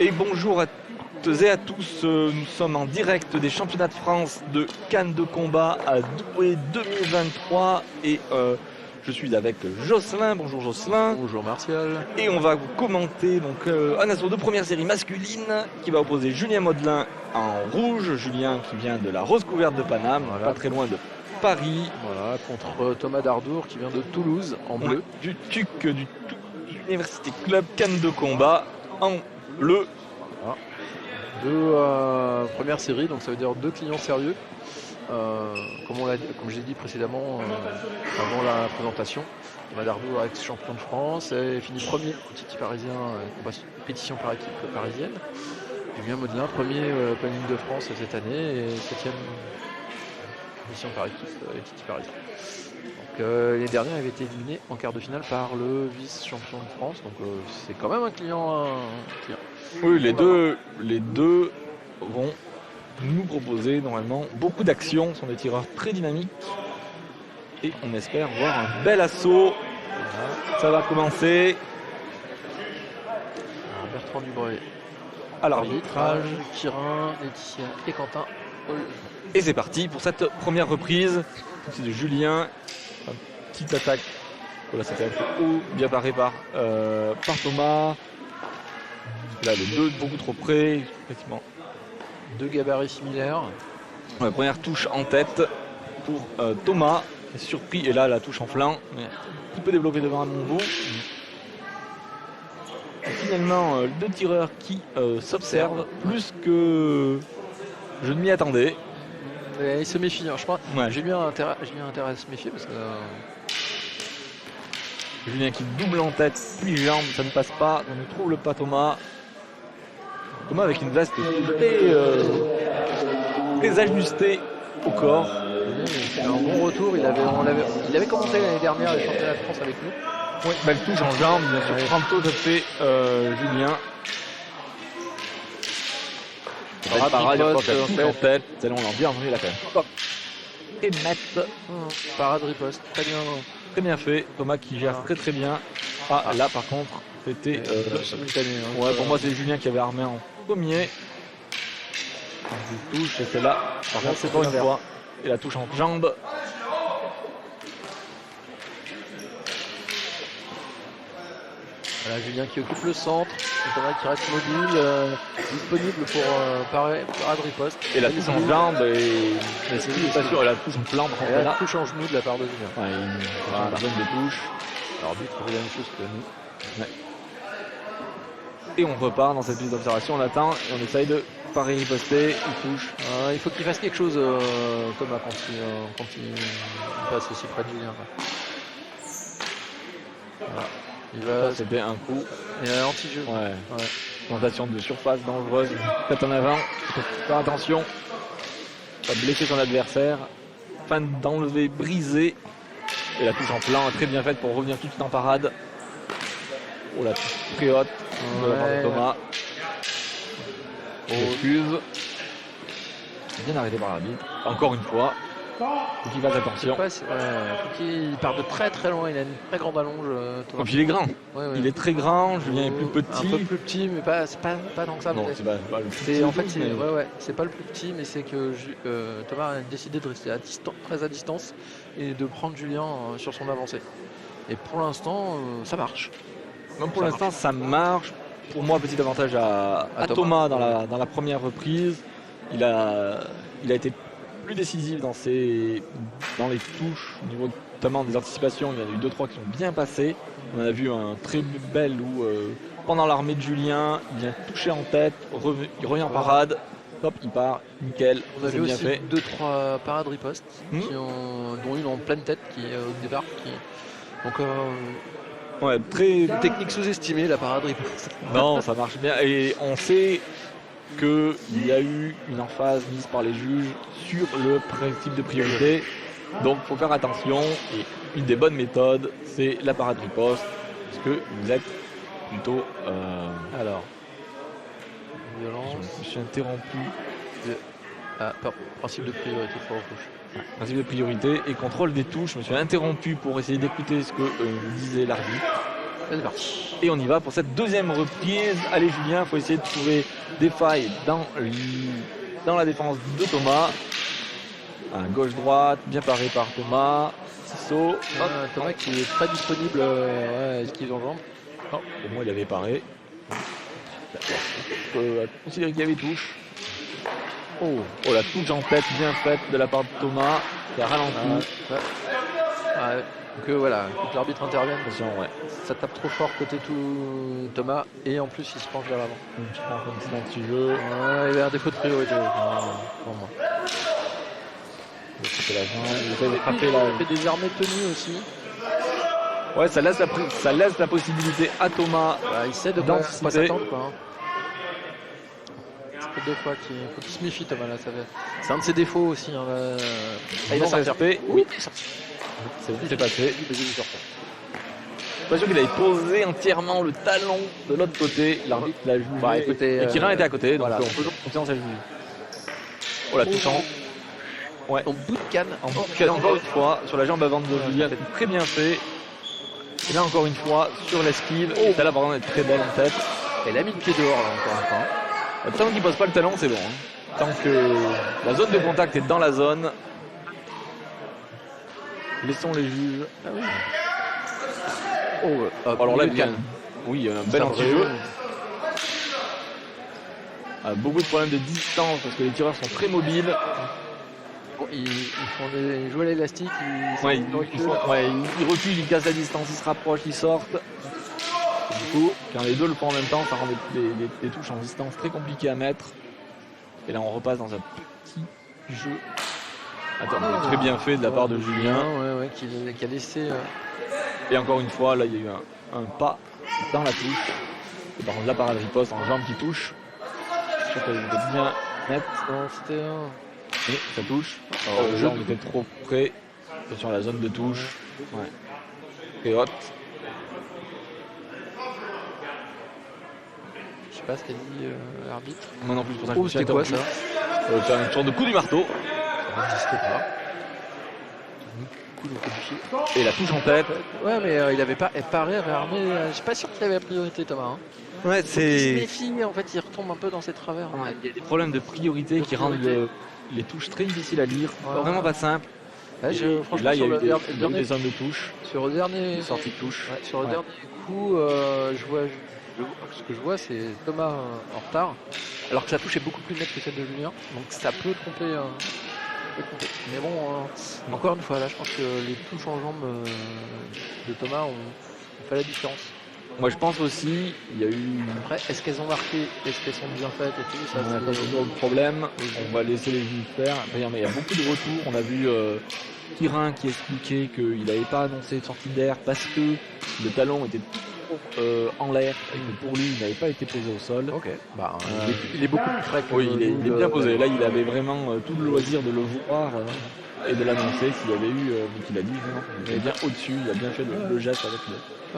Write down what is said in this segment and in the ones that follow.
Et bonjour à toutes et à tous, nous sommes en direct des championnats de France de Cannes de combat à Douai 2023 et je suis avec Jocelyn. Bonjour Jocelyn. Bonjour Martial. Et on va commenter donc un assaut de première série masculine qui va opposer Julien Modelin en rouge, Julien qui vient de la Rose Couverte de Paname, Voilà. pas très loin de Paris. Voilà, contre Thomas Dardour qui vient de Toulouse en bleu. Du TUC, du Université Club Cannes de combat en bleu. Voilà. Première série, donc ça veut dire 2 clients sérieux. Comme j'ai dit précédemment avant la présentation, Thomas Dardour, ex-champion de France, et fini premier au titre parisien, compétition par équipe parisienne. Julien Modelin, premier planning de France cette année et 7e compétition par équipe titre parisien. Donc l'année dernière, il avait été éliminé en quart de finale par le vice-champion de France, donc c'est quand même un client. Oui, les deux vont nous proposer normalement beaucoup d'actions, sont des tireurs très dynamiques et on espère voir un bel assaut. Voilà. Ça va commencer. Bertrand Dubreuil à l'arbitrage, Kirin, Laetitia et Quentin. Et c'est parti pour cette première reprise. C'est de Julien, une petite attaque. Voilà, c'était un peu haut, bien paré par Thomas. Là, les deux beaucoup trop près, effectivement. 2 gabarits similaires. Ouais, première touche en tête pour Thomas. Surpris, et là la touche en flanc. Mais un petit peu développé devant à mon bout. Et finalement, deux tireurs qui s'observent plus que je ne m'y attendais. Et il se méfie, hein. Je crois. Ouais. J'ai bien intérêt à se méfier parce que. Julien qui double en tête, puis jambe, ça ne passe pas. On ne trouve pas Thomas. Thomas avec une veste très ajustée au corps. C'est un bon retour. Il avait commencé l'année dernière les championnats de France avec nous. Oui, belle touche en jambe, bien sûr. Tantôt, ça fait Julien. Parade en tête. Celle-là, on l'a bien entendu la fin. Et mettre. Parade riposte. Très bien fait. Thomas qui gère très bien. Ah, là, par contre, c'était. Ouais, pour moi, c'est Julien qui avait armé en premier. Une touche, et celle-là. Par contre, c'est pas une fois. Et la touche en jambe. Voilà, Julien qui occupe le centre, Thomas qui reste mobile, disponible pour parade riposte. Et la touche en jambe, et c'est pas sûr, la touche en flanc, et la touche en genou de la part de Julien. Ouais, une zone de touche. L'arbitre fait la même chose que nous. Ouais. Et on repart dans cette piste d'observation, on attend et on essaye de parer riposter, il touche. Il faut qu'il fasse quelque chose, Thomas, quand il passe aussi près de Julien. Voilà. Il va... C'était un coup. Et un anti-jeu. Ouais. Tentation de surface dangereuse. Tête en avant. Il faut faire attention. Va blesser son adversaire. Fin d'enlever, briser. Et la touche en plan très bien faite pour revenir tout de suite en parade. Oh, la touche très haute de la part de Thomas. Excuse. Bien arrêté par l'arbitre. Encore une fois. Faut qu'il fasse attention. Faut qu'il part de très loin, il a une très grande allonge. Et puis il est grand. Ouais. Il est très grand, Julien est plus petit. Un peu plus petit, mais c'est pas tant que ça. Non, c'est pas le plus petit. En fait, c'est pas le plus petit, mais c'est que Thomas a décidé de rester très à distance et de prendre Julien sur son avancée. Et pour l'instant, ça marche. Même pour l'instant, ça marche. Pour moi, petit avantage à Thomas dans la première reprise. Il a été plus décisif dans les touches, au niveau notamment des anticipations. Il y en a eu 2-3 qui sont bien passés. On a vu un très bel où pendant l'armée de Julien, il vient toucher en tête, il revient en parade, hop, il part, nickel. On a vu bien aussi fait. 2-3 parades riposte, dont une en pleine tête qui au départ. Donc ouais, très technique sous-estimée, la parade riposte. Non, ça marche bien et on sait qu'il y a eu une emphase mise par les juges sur le principe de priorité. Donc il faut faire attention. Et une des bonnes méthodes, c'est la parade riposte. Parce que vous êtes plutôt... Alors, violence. Je me suis interrompu. Principe de priorité pour retouche. Principe de priorité et contrôle des touches. Je me suis interrompu pour essayer d'écouter ce que disait l'arbitre. C'est parti. Et on y va pour cette deuxième reprise. Allez Julien, il faut essayer de trouver des failles dans la défense de Thomas. Un gauche-droite, bien paré par Thomas. Tissot. Thomas qui est pas disponible, esquive en jambe. Oh, pour moi il avait paré. Considérer qu'il y avait touche. Oh, la touche en tête bien faite de la part de Thomas. Qui a ralenti. Donc voilà, il faut que l'arbitre intervienne. Attention, ouais. Ça tape trop fort côté tout Thomas et en plus il se penche vers l'avant. Je prends comme ça un petit jeu. Il y avait un défaut de priorité pour moi. Il essaie de frapper là. Il fait des armées tenues aussi. Ouais, ça laisse la possibilité à Thomas. Il sait de quoi s'attendre quoi. Ça fait 2 fois faut qu'il se méfie Thomas là. C'est un de ses défauts aussi. Il va sortir. Oui, il est sorti. C'est passé. Je suis pas sûr qu'il avait posé entièrement le talon de l'autre côté. L'arbitre l'a joué. Et Kirin était à côté, donc on peut confiance à lui. Oh la touche en. Ouais. En bout de canne. Encore une fois, sur la jambe avant de Julien, c'est très bien fait. Et là encore une fois, sur l'esquive. Celle-là par contre est très belle en tête. Elle a mis le pied dehors là encore une fois. Tant qu'il pose pas le talon, c'est bon. Tant que la zone de contact est dans la zone. Laissons les juges. Alors là, oui, un bel anti-jeu. Beaucoup de problèmes de distance parce que les tireurs sont très mobiles. Ils jouent à l'élastique. Ils reculent, ils cassent la distance, ils se rapprochent, ils sortent. Du coup, quand les deux le font en même temps, ça rend les touches en distance très compliquées à mettre. Et là, on repasse dans un petit jeu. Très bien fait de la part de Julien. Qui a laissé. Et encore une fois, là, il y a eu un pas dans la touche. Et par contre, la parade riposte en jambe qui touche. Je trouve qu'elle était bien nette. Non, c'était un. Et ça touche. Le jeu était trop près sur la zone de touche. Et hop. Je sais pas ce qu'a dit l'arbitre. Moi non plus, pour ça que c'était quoi ça? Faire une tour de coup du marteau. Ça n'existe pas. Et la touche en tête. Ouais, mais il avait pas paré, réarmé. Je suis pas sûr qu'il avait la priorité, Thomas. Ouais, il se méfie, en fait, il retombe un peu dans ses travers. Il y a des problèmes de priorité qui rendent les touches très difficiles à lire. Vraiment pas simple. Là, il y a eu des zones de touche. Sur le dernier sortie de touche. Sur le dernier coup, ce que je vois, c'est Thomas en retard. Alors que sa touche est beaucoup plus nette que celle de Julien. Donc ça peut tromper. Mais bon, encore une fois, là, je pense que les touches en jambes de Thomas ont fait la différence. Moi, je pense aussi, il y a eu. Après, est-ce qu'elles ont marqué? Est-ce qu'elles sont bien faites et tout ça, on n'a pas toujours de problème. On va laisser les juges faire. Mais il y a beaucoup de retours. On a vu Kirin qui expliquait qu'il n'avait pas annoncé de sortie d'air parce que le talon était en l'air et que pour lui, il n'avait pas été posé au sol. Ok. Il est beaucoup plus frais que il est bien posé. Là, il avait vraiment tout le loisir de le voir et de l'annoncer s'il y avait eu, qu'il a dit, il est bien au-dessus, il a bien fait le geste avec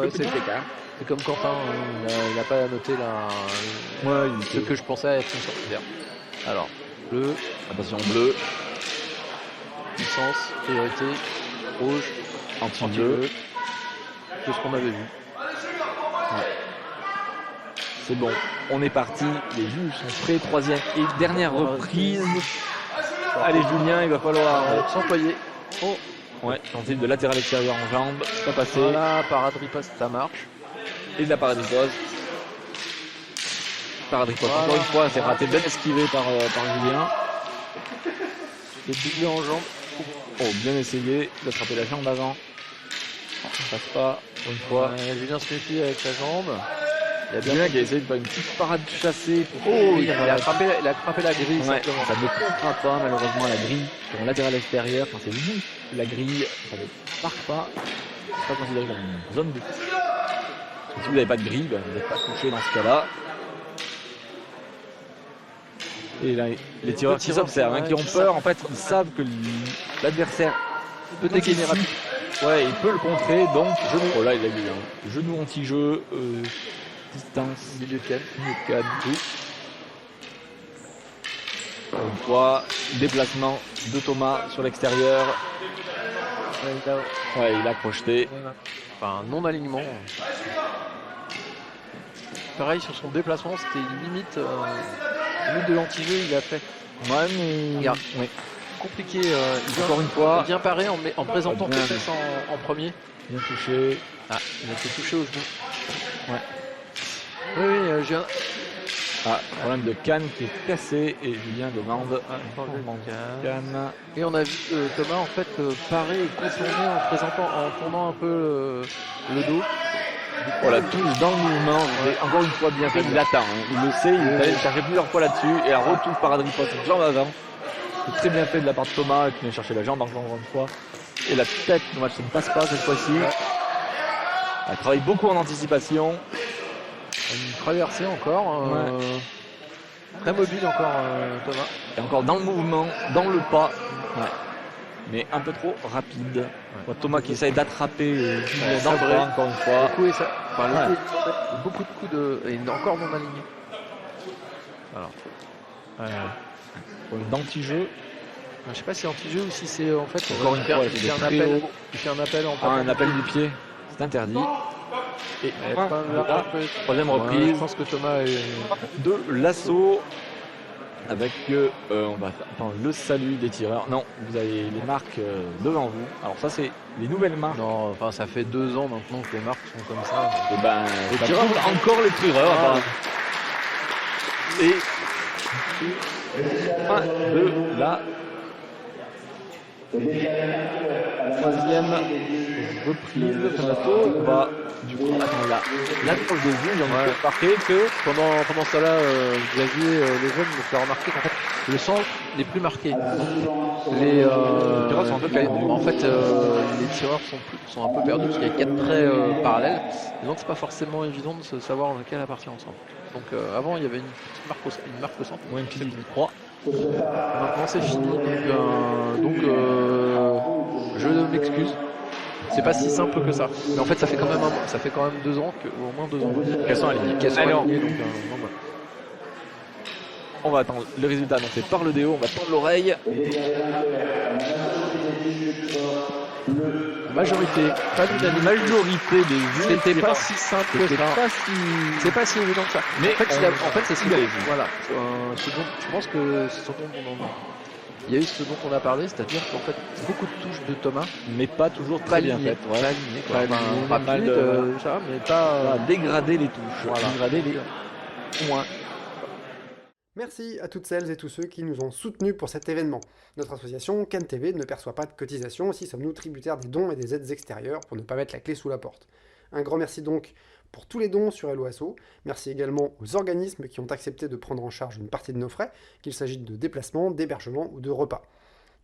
le petit écart. C'est comme Quentin, il n'a pas noté ce que je pensais être une sortie d'air. Alors, bleu, attention, bleu, puissance, priorité, rouge, anti-bleu, tout ce qu'on avait vu. C'est bon, on est parti, les juges sont prêts, troisième et dernière reprise. Allez Julien, il va falloir s'employer. Tentative de latéral extérieur en jambe, c'est pas passé. Voilà, parade riposte, ça marche. Et de la parade riposte. Parade riposte, encore une fois, c'est raté, bien esquivé par Julien. Le doublé en jambe. Bien essayé d'attraper la jambe d'avant. Ça passe pas, pour une fois. Julien se méfie avec sa jambe. Il y a Julien qui a essayé de faire une petite parade chassée. Il a frappé la grille. Ça ne comptera pas malheureusement la grille sur un latéral extérieur. Quand c'est juste la grille, ça ne marque pas. C'est pas considéré comme une zone de touche. Si vous n'avez pas de grille, vous n'êtes pas touché dans ce cas-là. Et là, les tireurs qui s'observent, qui ont peur, en fait, ils savent que l'adversaire peut dégainer rapidement. Ouais, il peut le contrer, donc genou. Là, il a dit genou anti-jeu, distance, milieu de canne, tout. Une fois, déplacement de Thomas sur l'extérieur. Il a projeté. Enfin, non-alignement. pareil sur son déplacement, c'était limite de l'anti-jeu, il a fait. Ouais, mais. Regarde. Oui. Compliqué, Encore une fois. bien paré en présentant Bien. ses fesses en premier. Bien touché. Ah, il a été touché au genou. Ouais. Oui, j'ai un... Ah, problème de canne qui est cassé et Julien demande un changement de canne. Et on a vu Thomas en fait parer et contourner en tournant un peu le dos. Oh, la touche dans le mouvement, c'est encore une fois bien fait. Il attend, hein. Il le sait, il allait chercher plusieurs fois là-dessus. Et la retouche par Adrien Poisson, jambe avant. C'est très bien fait de la part de Thomas qui vient chercher la jambe encore une fois. Et la tête, le match ne passe pas cette fois-ci. Elle travaille beaucoup en anticipation. Une traversée encore. Très mobile encore Thomas. Et encore dans le mouvement, dans le pas. Ouais. Mais un peu trop rapide. Ouais. Thomas qui essaye d'attraper dans le bras encore une fois. Beaucoup de coups de. Et encore non aligné. Alors. D'anti-jeu. Je sais pas si c'est anti-jeu ou si c'est en fait. Encore une fois, il fait un appel en un appel du pied. C'est interdit. Et troisième reprise. Je pense que Thomas est. De l'assaut. Avec on va attendre le salut des tireurs. Non, vous avez les marques devant vous. Alors ça c'est les nouvelles marques. Non, enfin ça fait 2 ans maintenant que les marques sont comme ça. Et ben les ça tireurs prouve encore les tireurs. Et fin de la troisième reprise de Fanato. On va du coup attendre la tranche de vue. On a remarqué que pendant ça là, Xavier Lejeune me fait remarquer qu'en fait le centre n'est plus marqué. Les tireurs sont un peu perdus. En fait, les tireurs sont un peu perdus parce qu'il y a 4 traits parallèles. Et donc c'est pas forcément évident de savoir lequel appartient au centre. Donc avant il y avait une petite marque au centre. Ouais, une petite croix. Maintenant c'est fini. Donc je m'excuse. C'est pas si simple que ça. Mais en fait ça fait quand même 2 ans ou au moins 2 ans qu'elles sont alignées. On va attendre le résultat annoncé par le déo, on va tendre l'oreille. Majorité, pas d'unanimité. Majorité des jeux. C'était pas si simple que ça. C'est pas si évident que ça. Mais en fait c'est ce voilà. Je pense que ce dont il y a eu ce dont on a parlé, c'est-à-dire qu'en fait beaucoup de touches de Thomas, mais pas toujours très bien faites. Pas mal de ça, mais pas dégrader les touches. Dégrader les points. Merci à toutes celles et tous ceux qui nous ont soutenus pour cet événement. Notre association CanTV ne perçoit pas de cotisation, aussi sommes-nous tributaires des dons et des aides extérieures pour ne pas mettre la clé sous la porte. Un grand merci donc pour tous les dons sur Helloasso. Merci également aux organismes qui ont accepté de prendre en charge une partie de nos frais, qu'il s'agisse de déplacements, d'hébergement ou de repas.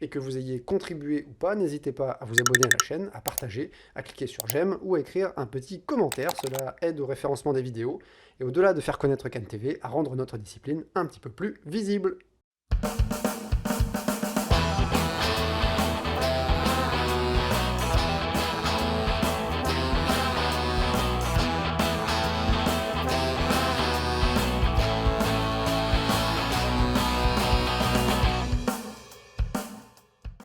Et que vous ayez contribué ou pas, n'hésitez pas à vous abonner à la chaîne, à partager, à cliquer sur j'aime ou à écrire un petit commentaire, cela aide au référencement des vidéos, et au-delà de faire connaître CanTV, à rendre notre discipline un petit peu plus visible.